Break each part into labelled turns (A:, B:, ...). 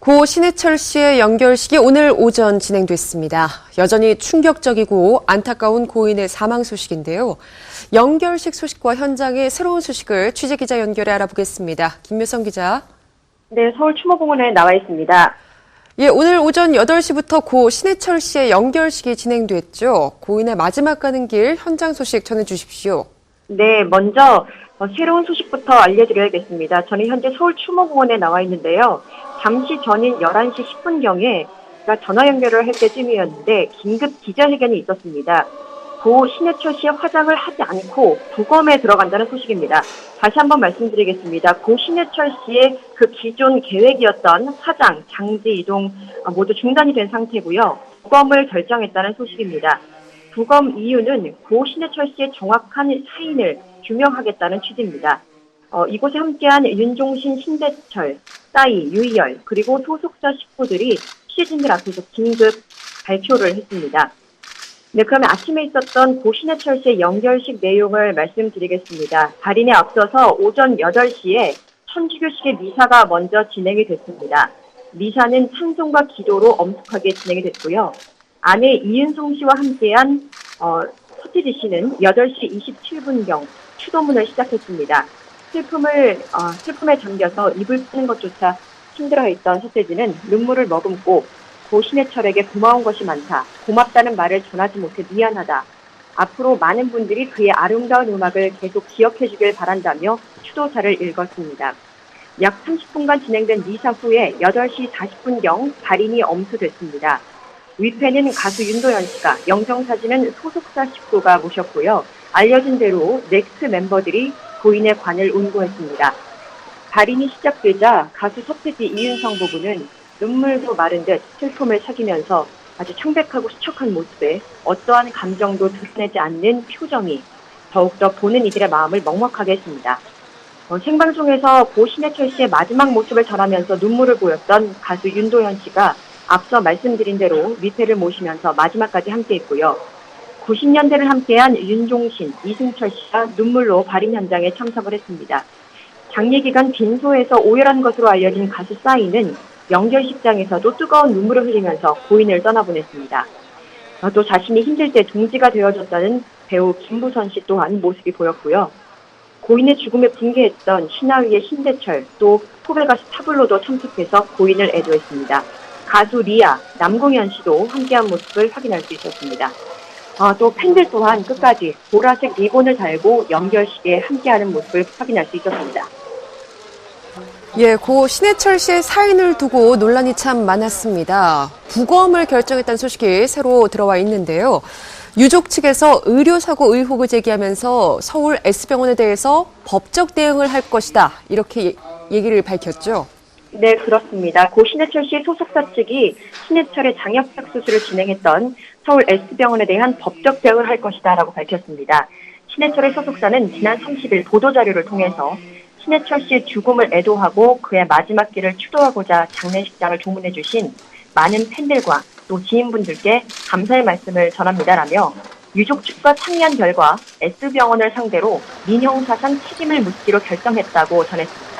A: 고 신해철 씨의 연결식이 오늘 오전 진행됐습니다. 여전히 충격적이고 안타까운 고인의 사망 소식인데요. 연결식 소식과 현장의 새로운 소식을 취재기자 연결해 알아보겠습니다. 김묘성 기자.
B: 네, 서울 추모공원에 나와 있습니다.
A: 예, 오늘 오전 8시부터 고 신해철 씨의 연결식이 진행됐죠. 고인의 마지막 가는 길 현장 소식 전해주십시오.
B: 네, 먼저 새로운 소식부터 알려드려야겠습니다. 저는 현재 서울 추모공원에 나와 있는데요. 잠시 전인 11시 10분경에 전화 연결을 할 때쯤이었는데 긴급 기자회견이 있었습니다. 고 신해철 씨의 화장을 하지 않고 부검에 들어간다는 소식입니다. 다시 한번 말씀드리겠습니다. 고 신해철 씨의 그 기존 계획이었던 화장, 장지 이동 모두 중단이 된 상태고요. 부검을 결정했다는 소식입니다. 부검 이유는 고 신해철 씨의 정확한 사인을 규명하겠다는 취지입니다. 이곳에 함께한 윤종신, 신대철, 싸이, 유희열 그리고 소속사 식구들이 취재진들 앞에서 긴급 발표를 했습니다. 네, 그러면 아침에 있었던 고 신해철 씨의 연결식 내용을 말씀드리겠습니다. 발인에 앞서서 오전 8시에 천주교식의 미사가 먼저 진행이 됐습니다. 미사는 찬송과 기도로 엄숙하게 진행이 됐고요. 아내 이은송 씨와 함께한 서태지 씨는 8시 27분경 추도문을 시작했습니다. 슬픔에 잠겨서 입을 푸는 것조차 힘들어했던 서태지는 눈물을 머금고 고 신해철에게 고마운 것이 많다. 고맙다는 말을 전하지 못해 미안하다. 앞으로 많은 분들이 그의 아름다운 음악을 계속 기억해 주길 바란다며 추도사를 읽었습니다. 약 30분간 진행된 미사 후에 8시 40분경 발인이 엄수됐습니다. 위패는 가수 윤도현 씨가, 영정사진은 소속사 식구가 모셨고요. 알려진 대로 넥스트 멤버들이 고인의 관을 운구했습니다. 발인이 시작되자 가수 서태지, 이은성 부부는 눈물도 마른 듯 슬픔을 사귀면서 아주 창백하고 수척한 모습에 어떠한 감정도 드러내지 않는 표정이 더욱더 보는 이들의 마음을 먹먹하게 했습니다. 생방송에서 고 신해철 씨의 마지막 모습을 전하면서 눈물을 보였던 가수 윤도현 씨가 앞서 말씀드린 대로 위패를 모시면서 마지막까지 함께했고요. 90년대를 함께한 윤종신, 이승철 씨가 눈물로 발인 현장에 참석을 했습니다. 장례 기간 빈소에서 오열한 것으로 알려진 가수 싸이는 연결식장에서도 뜨거운 눈물을 흘리면서 고인을 떠나보냈습니다. 또 자신이 힘들 때 동지가 되어줬다는 배우 김부선 씨 또한 모습이 보였고요. 고인의 죽음에 붕괴했던 신하위의 신대철, 또 후배 가수 타블로도 참석해서 고인을 애도했습니다. 가수 리아, 남궁현 씨도 함께한 모습을 확인할 수 있었습니다. 또 팬들 또한 끝까지 보라색 리본을 달고 연결식에 함께하는 모습을 확인할 수 있었습니다.
A: 예, 고 신해철 씨의 사인을 두고 논란이 참 많았습니다. 부검을 결정했다는 소식이 새로 들어와 있는데요. 유족 측에서 의료사고 의혹을 제기하면서 서울 S병원에 대해서 법적 대응을 할 것이다. 이렇게 얘기를 밝혔죠.
B: 네, 그렇습니다. 고 신해철 씨의 소속사 측이 신해철의 장역작 수술을 진행했던 서울 S병원에 대한 법적 대응을 할 것이다라고 밝혔습니다. 신해철의 소속사는 지난 30일 보도자료를 통해서 신해철 씨의 죽음을 애도하고 그의 마지막 길을 추도하고자 장례식장을 조문해 주신 많은 팬들과 또 지인분들께 감사의 말씀을 전합니다라며 유족 측과 상의한 결과 S병원을 상대로 민형사상 책임을 묻기로 결정했다고 전했습니다.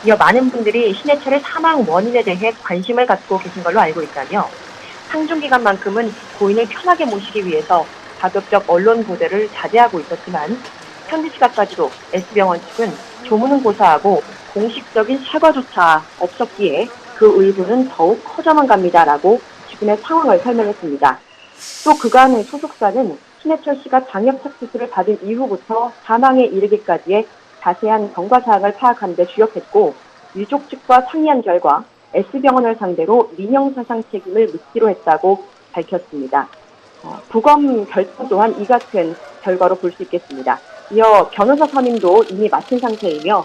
B: 이어 많은 분들이 신해철의 사망 원인에 대해 관심을 갖고 계신 걸로 알고 있다며 상중기간만큼은 고인을 편하게 모시기 위해서 가급적 언론 보도를 자제하고 있었지만 현지 시각까지도 S병원 측은 조문은 고사하고 공식적인 사과조차 없었기에 그 의구는 더욱 커져만 갑니다라고 지금의 상황을 설명했습니다. 또 그간 소속사는 신해철 씨가 장역착 수술을 받은 이후부터 사망에 이르기까지의 자세한 경과사항을 파악하는 데 주력했고 유족 측과 상의한 결과 S병원을 상대로 민형사상 책임을 묻기로 했다고 밝혔습니다. 부검 결정 또한 이 같은 결과로 볼 수 있겠습니다. 이어 변호사 선임도 이미 마친 상태이며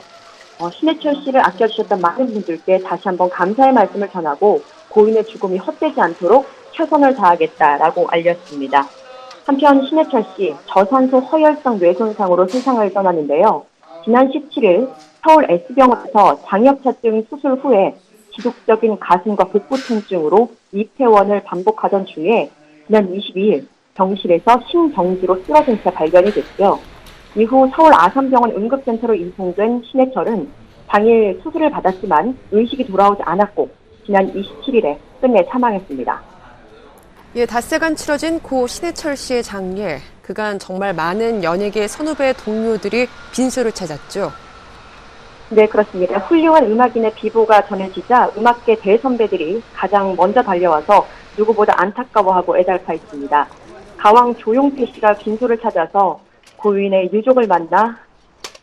B: 신해철 씨를 아껴주셨던 많은 분들께 다시 한번 감사의 말씀을 전하고 고인의 죽음이 헛되지 않도록 최선을 다하겠다라고 알렸습니다. 한편 신해철 씨 저산소 허혈성 뇌손상으로 세상을 떠났는데요. 지난 17일 서울 S병원에서 장역차증 수술 후에 지속적인 가슴과 복부 통증으로 입퇴원을 반복하던 중에 지난 22일 병실에서 심정지로 쓰러진 채 발견이 됐고요. 이후 서울 아산병원 응급센터로 이송된 신해철은 당일 수술을 받았지만 의식이 돌아오지 않았고 지난 27일에 끝내 사망했습니다.
A: 예, 닷새간 치러진 고 신해철 씨의 장례. 그간 정말 많은 연예계 선후배 동료들이 빈소를 찾았죠.
B: 네, 그렇습니다. 훌륭한 음악인의 비보가 전해지자 음악계 대선배들이 가장 먼저 달려와서 누구보다 안타까워하고 애달파했습니다. 가왕 조용필 씨가 빈소를 찾아서 고인의 유족을 만나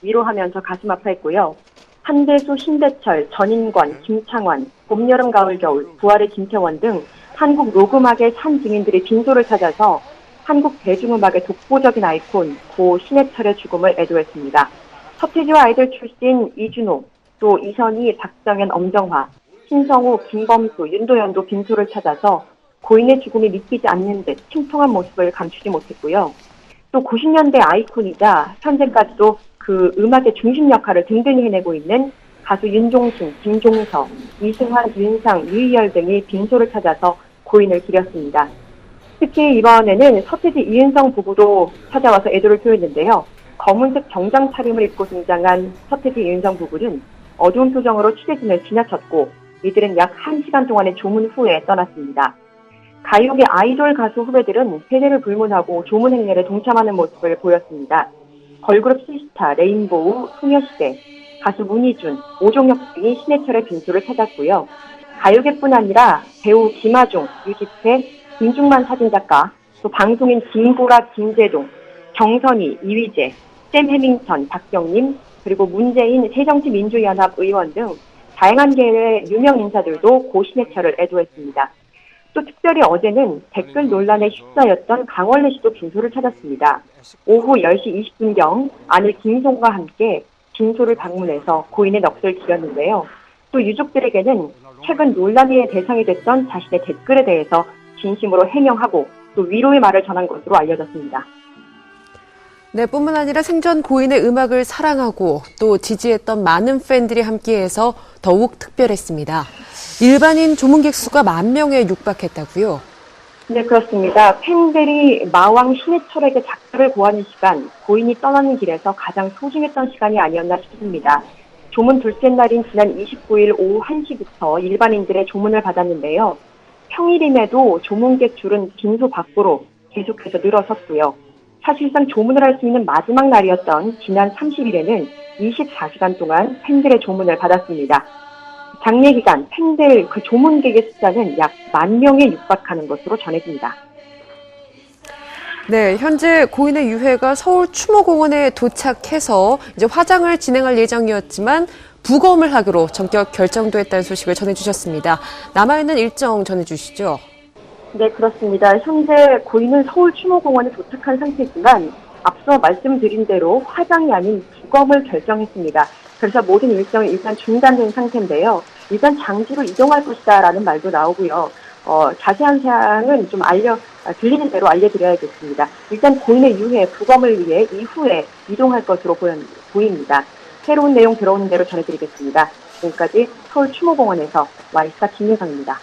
B: 위로하면서 가슴 아파했고요. 한대수, 신대철, 전인권, 김창완, 봄, 여름, 가을, 겨울, 부활의 김태원 등 한국 녹음악의 산 증인들이 빈소를 찾아서 한국 대중음악의 독보적인 아이콘 고 신해철의 죽음을 애도했습니다. 서태지와 아이들 출신 이준호, 또 이선희, 박정현, 엄정화, 신성우, 김범수, 윤도현도 빈소를 찾아서 고인의 죽음이 믿기지 않는 듯 침통한 모습을 감추지 못했고요. 또 90년대 아이콘이자 현재까지도 그 음악의 중심 역할을 든든히 해내고 있는 가수 윤종신, 김종서, 이승환, 윤상, 유희열 등이 빈소를 찾아서 고인을 기렸습니다. 특히 이번에는 서태지, 이은성 부부도 찾아와서 애도를 표했는데요. 검은색 정장 차림을 입고 등장한 서태지, 이은성 부부는 어두운 표정으로 취재진을 지나쳤고 이들은 약 1시간 동안의 조문 후에 떠났습니다. 가요계 아이돌 가수 후배들은 세대를 불문하고 조문 행렬에 동참하는 모습을 보였습니다. 걸그룹 시스타, 레인보우, 소녀시대, 가수 문희준, 오종혁 등이 신해철의 빈소를 찾았고요. 가요계뿐 아니라 배우 김하중, 유지태, 김중만 사진작가, 또 방송인 김보라, 김재동, 정선희, 이휘재, 샘 해밍턴, 박경림, 그리고 문재인 새정치민주연합 의원 등 다양한 계열의 유명 인사들도 고 신해철을 애도했습니다. 또 특별히 어제는 댓글 논란에 휩싸였던 강원래 씨도 빈소를 찾았습니다. 오후 10시 20분경 아내 김송과 함께 빈소를 방문해서 고인의 넋을 기렸는데요. 또 유족들에게는 최근 논란의 대상이 됐던 자신의 댓글에 대해서 진심으로 해명하고 또 위로의 말을 전한 것으로 알려졌습니다.
A: 네, 뿐만 아니라 생전 고인의 음악을 사랑하고 또 지지했던 많은 팬들이 함께해서 더욱 특별했습니다. 일반인 조문객 수가 10,000명에 육박했다고요?
B: 네, 그렇습니다. 팬들이 마왕 신해철에게 작별을 고하는 시간, 고인이 떠나는 길에서 가장 소중했던 시간이 아니었나 싶습니다. 조문 둘째 날인 지난 29일 오후 1시부터 일반인들의 조문을 받았는데요. 평일임에도 조문객 줄은 빈소 밖으로 계속해서 늘어섰고요. 사실상 조문을 할 수 있는 마지막 날이었던 지난 30일에는 24시간 동안 팬들의 조문을 받았습니다. 장례 기간 팬들 그 조문객의 숫자는 약 10,000명에 육박하는 것으로 전해집니다.
A: 네, 현재 고인의 유해가 서울 추모공원에 도착해서 이제 화장을 진행할 예정이었지만 부검을 하기로 전격 결정됐다는 소식을 전해주셨습니다. 남아있는 일정 전해주시죠.
B: 네, 그렇습니다. 현재 고인은 서울 추모공원에 도착한 상태지만 앞서 말씀드린 대로 화장이 아닌 부검을 결정했습니다. 그래서 모든 일정이 일단 중단된 상태인데요. 일단 장지로 이동할 것이다라는 말도 나오고요. 자세한 사항은 좀 들리는 대로 알려드려야겠습니다. 일단 고인의 유해, 부검을 위해 이후에 이동할 것으로 보입니다. 새로운 내용 들어오는 대로 전해드리겠습니다. 지금까지 서울 추모공원에서 와이스타 김유성입니다.